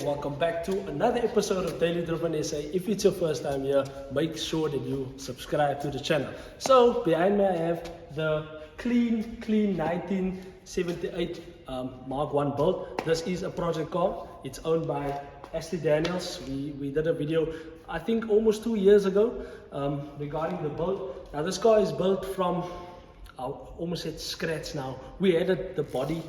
Welcome back to another episode of Daily Driven SA. If it's your first time here, make sure that you subscribe to the channel. So behind me I have the clean 1978 Mark 1 build. This is a project car. It's owned by Ashley Daniels. We did a video I think almost 2 years ago regarding the build. Now this car is built from almost at scratch now. We added the body.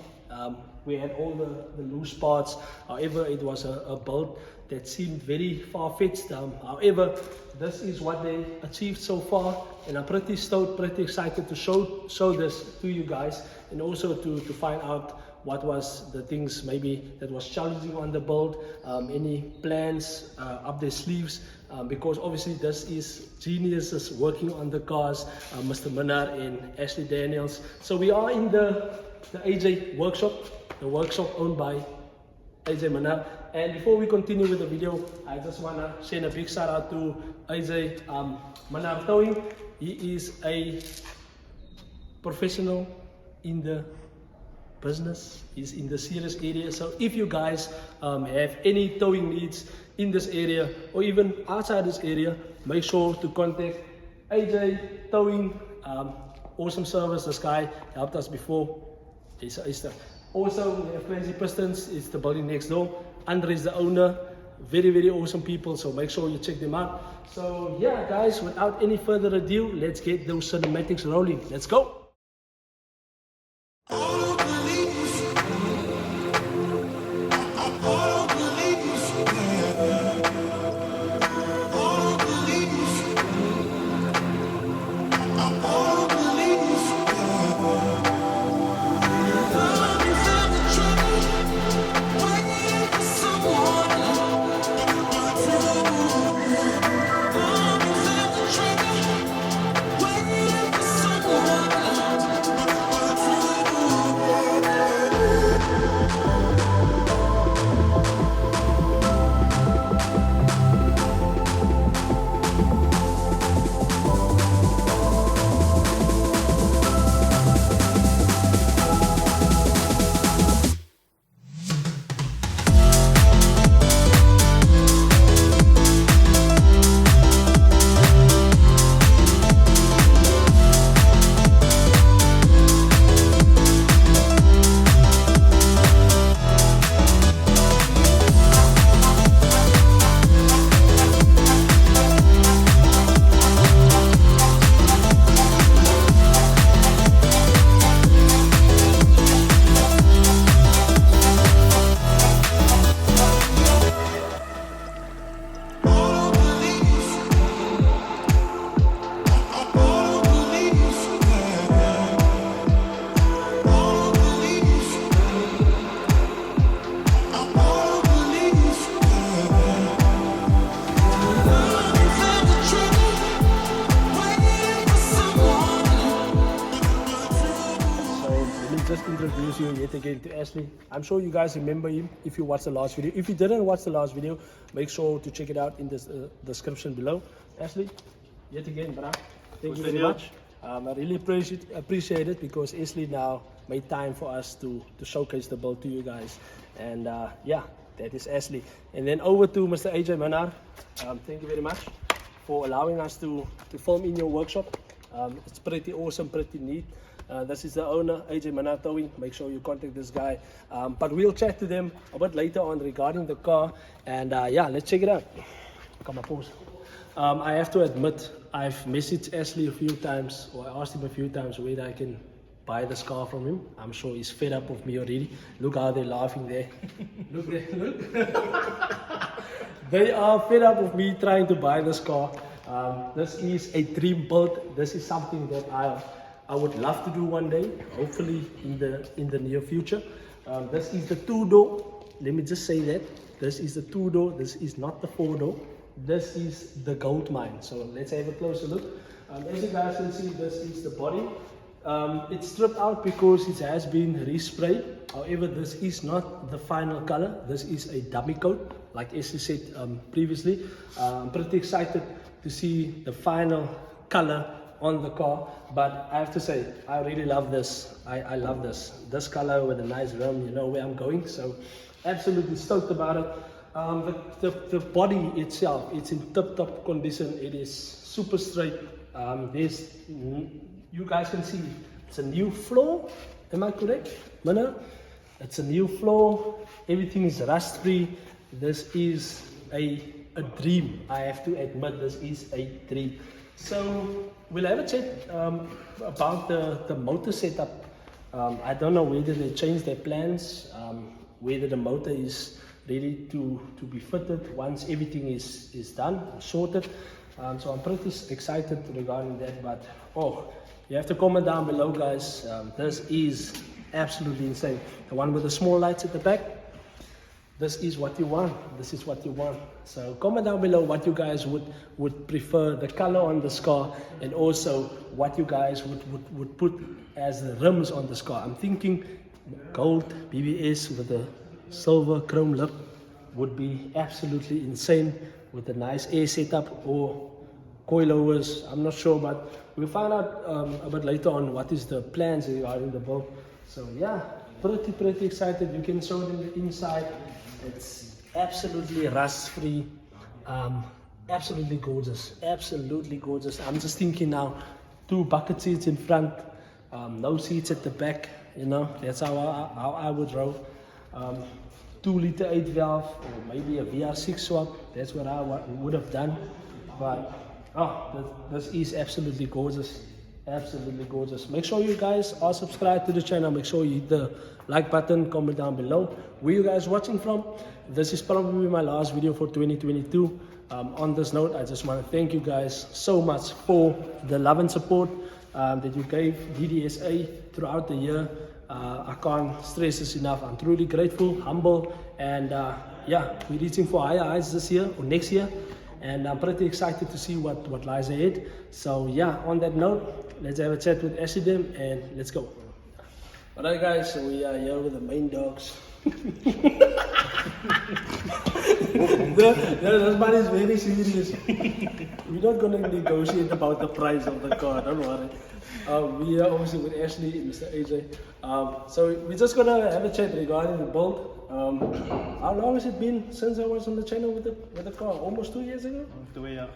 We had all the loose parts. However, it was a build that seemed very far-fetched. However, this is what they achieved so far, and I'm pretty stoked, pretty excited to show this to you guys, and also to find out what was the things maybe that was challenging on the build, any plans up their sleeves, because obviously this is geniuses working on the cars, Mr. Minnar and Ashley Daniels. So we are in the AJ workshop, the workshop owned by AJ Minnar. And before we continue with the video, I just want to send a big shout out to AJ Minnar Towing. He is a professional in the business, he's in the serious area. So if you guys have any towing needs in this area or even outside this area, make sure to contact AJ Towing. Awesome service. This guy helped us before. Also, we have Crazy Pistons. It's the building next door. Andre is the owner. Very awesome people, so make sure you check them out. So yeah guys, without any further ado, let's get those cinematics rolling. Let's go. Just introduce you yet again to Ashley. I'm sure you guys remember him if you watched the last video. If you didn't watch the last video, make sure to check it out in the description below. Ashley, yet again, brah, thank you very much. I really appreciate it because Ashley now made time for us to showcase the build to you guys. And yeah, that is Ashley. And then over to Mr. AJ Minnar. Thank you very much for allowing us to film in your workshop. It's pretty awesome, pretty neat. This is the owner, AJ Minnar Towing. Make sure you contact this guy. But we'll chat to them a bit later on regarding the car. And yeah, let's check it out. Come on, pause. I have to admit, I've messaged Ashley a few times, or I asked him a few times whether I can buy this car from him. I'm sure he's fed up of me already. Look how they're laughing there. Look there, look. They are fed up of me trying to buy this car. This is a dream build. This is something that I would love to do one day, hopefully in the near future. This is the 2-door. Let me just say that. This is the 2-door. This is not the 4-door. This is the gold mine. So let's have a closer look. As you guys can see, this is the body. It's stripped out because it has been resprayed. However, this is not the final color. This is a dummy coat, like Ashley said previously. I'm pretty excited to see the final color on the car, but I have to say, I really love this. I love this color with a nice rim. You know where I'm going, so absolutely stoked about it. The body itself, it's in tip-top condition. It is super straight. You guys can see it's a new floor. Am I correct, Mana? It's a new floor. Everything is rust free. This is a dream. I have to admit, this is a dream. So we'll have a chat about the motor setup. I don't know whether they changed their plans, whether the motor is ready to be fitted once everything is done, sorted. So I'm pretty excited regarding that. But you have to comment down below, guys. This is absolutely insane. The one with the small lights at the back. This is what you want. This is what you want. So comment down below what you guys would prefer, the color on this car, and also what you guys would put as the rims on this car. I'm thinking gold BBS with a silver chrome lip would be absolutely insane, with a nice air setup or coilovers. I'm not sure, but we'll find out a bit later on what is the plans regarding the build. So yeah, pretty excited. You can show them the inside. It's absolutely rust free, absolutely gorgeous, absolutely gorgeous. I'm just thinking now, 2 bucket seats in front, no seats at the back. You know, that's how I would roll. 2-liter 8 valve, or maybe a VR6 swap. That's what I would have done. But this is absolutely gorgeous. Absolutely gorgeous. Make sure you guys are subscribed to the channel. Make sure you hit the like button, comment down below where you guys watching from. This is probably my last video for 2022. On this note, I just want to thank you guys so much for the love and support that you gave DDSA throughout the year. I can't stress this enough. I'm truly grateful, humble, and yeah, we're reaching for higher heights this year or next year. And I'm pretty excited to see what lies ahead. So yeah, on that note, let's have a chat with Ashley and let's go. Alright guys, so we are here with the main dogs. This man is very serious. We're not going to negotiate about the price of the car, don't worry. We are obviously with Ashley and Mr. AJ. So we're just going to have a chat regarding the build. How long has it been since I was on the channel with the car? Almost 2 years ago? 2 years.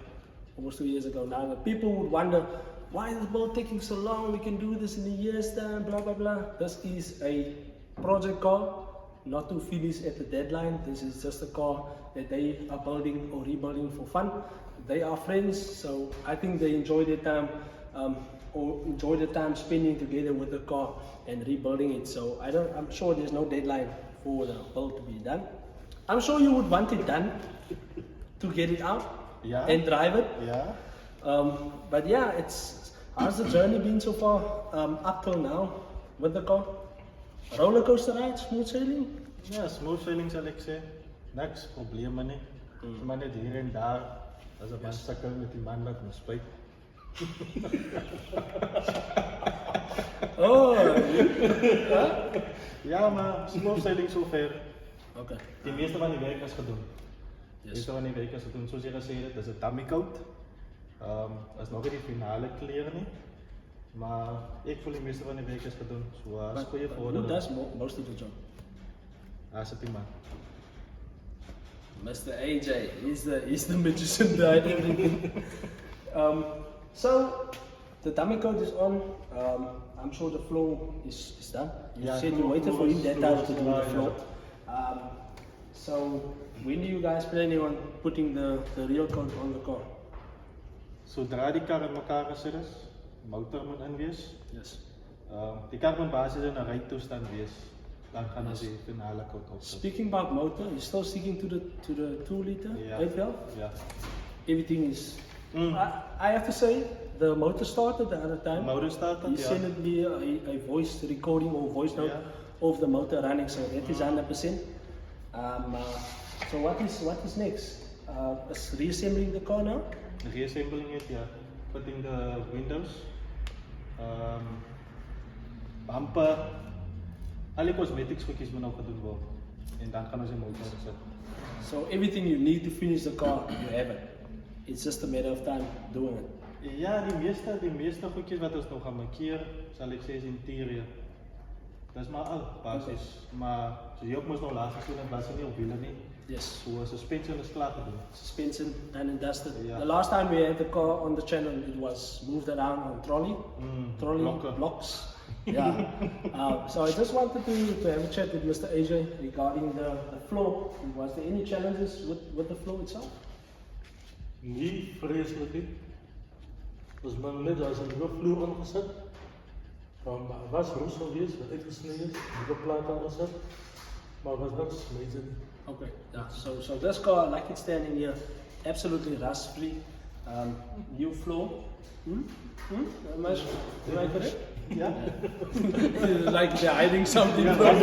Almost 2 years ago. Now people would wonder, why is the build taking so long? We can do this in a year's time, blah blah blah. This is a project car, not to finish at the deadline. This is just a car that they are building or rebuilding for fun. They are friends, so I think they enjoy their time or enjoy the time spending together with the car and rebuilding it. So I'm sure there's no deadline for the build to be done. I'm sure you would want it done to get it out and drive it. Yeah. But yeah, how's the journey been so far up till now with the car? Roller coaster ride, smooth sailing? Ja, smooth sailing zal ik zeggen. Niks problemen nie. Maar net hier en daar, als een man sukkel met die man laat me spijt. Ja, maar smooth sailing zover. Okay. Die meeste van die werk is gedaan. De meeste van die werk is gedaan. Zoals je gezegd hebt, dat is een dummy coat. Dat is nog niet de finale kleren nie. Maar ik voel die meeste van die werk is gedaan. Zoals goede voordelen. Who does most of the job? That's the man. Mr. AJ, he's the magician behind everything. So the dummy coat is on. I'm sure the floor is done. You said you waited for him that time to do the floor. So when do you guys planning on putting the real coat on the car? Zodra die kar in elkaar gezet is, motor moet in wees. Yes. Die kar moet basis in een rijtoestand wees. Dan gaan we die finale coat opzetten. Speaking about motor, you're still sticking to the 2-liter 8 valve? Yeah. Everything is. I have to say, the motor started the other time. Motor started. He sent me a voice recording or voice note of the motor running, so that is 100%. So what is next? Is reassembling the car now? Reassembling it, yeah. Putting the windows, bumper, alle cosmetics goedjies moet nou gedoen word. En dan gaan ons die motor sit. So everything you need to finish the car, you have it. It's just a matter of time doing it. Ja, die meeste goedjies wat ons nog gaan markeer, sal ek sê is interieur. Dis maar al basis, maar so jy ook moes nou laat gesien het, was nie op wiele nie. Yes. So suspension is klaar gedoen. Suspension done and dusted. Yeah. The last time we had the car on the channel, it was moved around on trolley blocks. Yeah. So I just wanted to have a chat with Mr. AJ regarding the floor. Was there any challenges with the floor itself? Nee, vreselijk niet. Dus men net als een nieuwe vloer aangezet. Van was roest geweest, wat ik gesneden is, nieuwe plaat aangezet. Maar was niks major niet. Okay, yeah. So this car, like it's standing here, absolutely rust free. New floor. Am I correct? Ja. Like they're hiding something Ja, from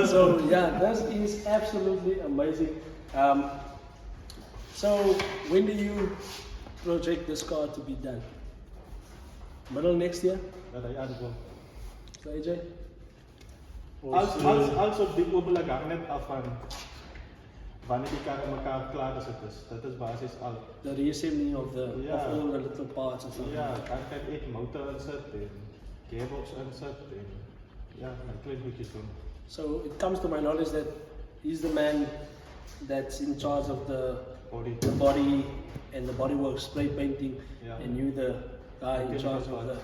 so yeah, this is absolutely amazing. So when do you project this car to be done? Middle next year? Dat hy aankom. So AJ? Als op die oomblik hang net af van wanneer die kar in mekaar klaar gezet is. Dat is basis al. The reassembling of Yeah. of all the little parts and something. Ja, dan kan ek motor insit en gearbox insit en ja, my klein goedjies doen. So it comes to my knowledge that he's the man that's in charge of the Body. body and the bodywork spray painting, Yeah. and you the guy in charge of the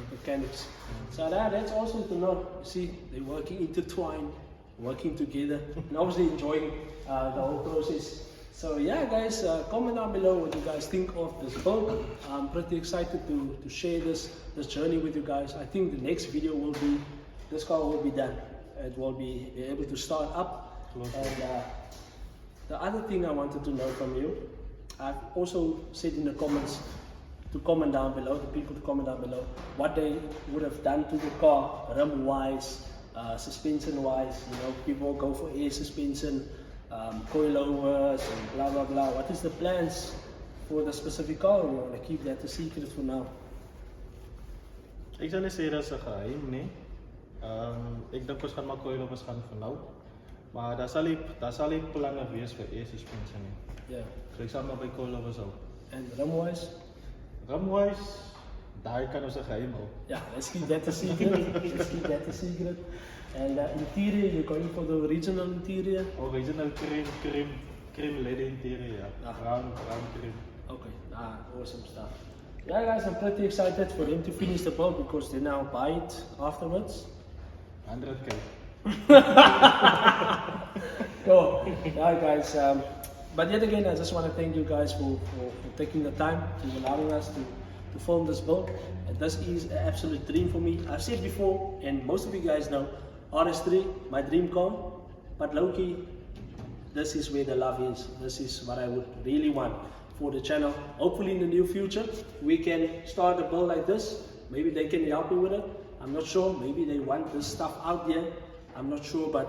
mechanics. So that's awesome to know. You see, they're working intertwined, working together, and obviously enjoying the whole process. So yeah, guys, comment down below what you guys think of this build. I'm pretty excited to share this journey with you guys. I think the next video will be, this car will be done. It will be able to start up. And the other thing I wanted to know from you, I've also said in the comments to comment down below, the people to comment down below, what they would have done to the car, rim wise, suspension wise. You know, people go for air suspension, coilovers, and blah blah blah. What is the plans for the specific car? We want to keep that a secret for now. Ek sal nie sê dat is 'n geheim nie. Ek dink ons gaan maar coilovers gaan vir nou. Maar daar sal nie planne wees vir air suspension nie. Yeah. So ek sal maar by coilovers hou. And rim wise? Rim-wise, daar kan ons 'n geheim hou. Yeah, let's keep that a secret. Let's keep that a secret. And interior, you're going for the original interior? Original cream leather interior, ja. Brown cream. Okay, awesome stuff. Yeah, guys, I'm pretty excited for them to finish the build because they now buy it afterwards. 100K. Cool. Yeah, guys. But yet again, I just want to thank you guys for taking the time to allowing us to film this build. And this is an absolute dream for me. I've said before, and most of you guys know, RS3, my dream car. But low-key, this is where the love is. This is what I would really want for the channel. Hopefully in the near future, we can start a build like this. Maybe they can help me with it. I'm not sure. Maybe they want this stuff out there. I'm not sure, but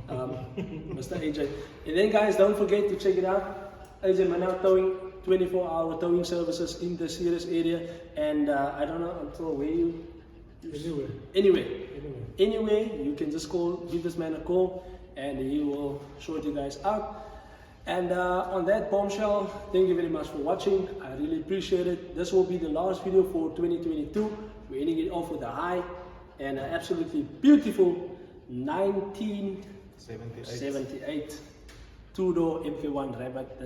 Mr. AJ. And then guys, don't forget to check it out. AJ Manel Towing, 24-hour towing services in the Ceres area. And I don't know until where you... Anyway, you can just give this man a call and he will sort you guys out. And on that bombshell, thank you very much for watching. I really appreciate it. This will be the last video for 2022. We're ending it off with a high and an absolutely beautiful 1978 two-door MK1 RABBIT.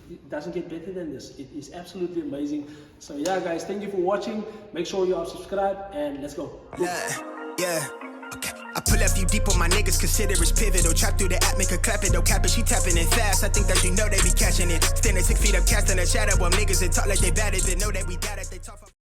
It doesn't get better than this. It is absolutely amazing. So yeah, guys, thank you for watching. Make sure you are subscribed and let's go. Yeah. Okay. I pull up you deep on my niggas, consider it's pivotal. Trap through the app, make her clap it, don't cap it, she tapping it fast. I think that you know they be catching it. Standing 6 feet up, casting a shadow on niggas that talk like they bad, they know that we got it, they talk.